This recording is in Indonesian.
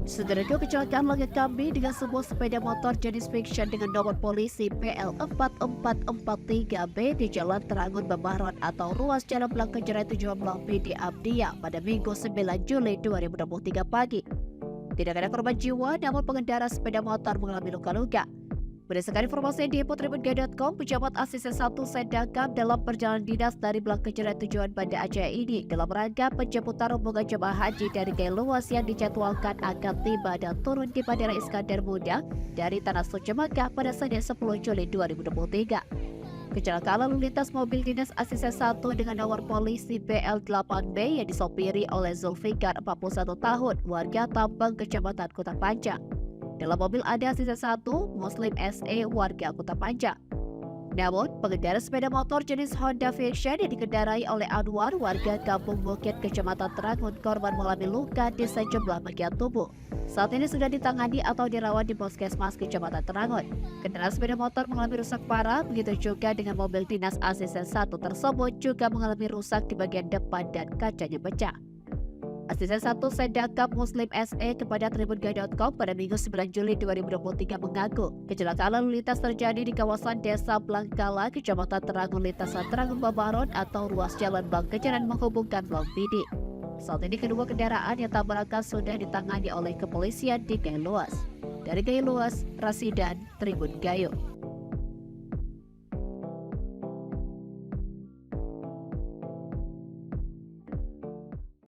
Sederhana kecelakaan langit kami dengan sebuah sepeda motor jenis fiction dengan nomor polisi PL4443B di Jalan Terangun Bambaron atau ruas Jalan Blangkejeret 17B di Abdia pada Minggu 9 Juli 2023 pagi. Tidak ada korban jiwa, namun pengendara sepeda motor mengalami luka-luka. Berdasarkan informasi di Tribungai.com, pejabat asisten 1 Sedangkap dalam perjalanan dinas dari Blangkejeret tujuan Banda Aceh ini dalam rangka penjemputan rombongan jemaah haji dari Luas yang dijadwalkan akan tiba dan turun di Bandara Iskandar Muda dari Tanah Suci Mekah pada Senin 10 Juli 2023. Kecelakaan lalu lintas mobil dinas asisten 1 dengan nomor polisi PL8B yang disopiri oleh Zulfikar 41 tahun, warga Tambang, Kecamatan Kota Panjang. Dalam mobil ada asisten 1, Muslim SE, warga Kota Panjang. Namun, pengendara sepeda motor jenis Honda Vision yang dikendarai oleh Anwar, warga Kampung Bukit, Kecamatan Terangun, korban mengalami luka di sejumlah bagian tubuh. Saat ini sudah ditangani atau dirawat di Puskesmas Kecamatan Terangun. Kendaraan sepeda motor mengalami rusak parah, begitu juga dengan mobil dinas asisten 1 tersebut juga mengalami rusak di bagian depan dan kacanya pecah. Asisten 1 Sedangkap Muslim SE kepada Tribungai.com pada Minggu 9 Juli 2023 mengaku kecelakaan lalu lintas terjadi di kawasan Desa Blangkala, Kecamatan Terangun, lintasan Terangun Bambaron atau ruas jalan Blangkejeret menghubungkan Long Pidi. Saat ini kedua kendaraan yang tabrakan sudah ditangani oleh kepolisian di Luas. Dari Luas, Rasidan, Tribun Gayo.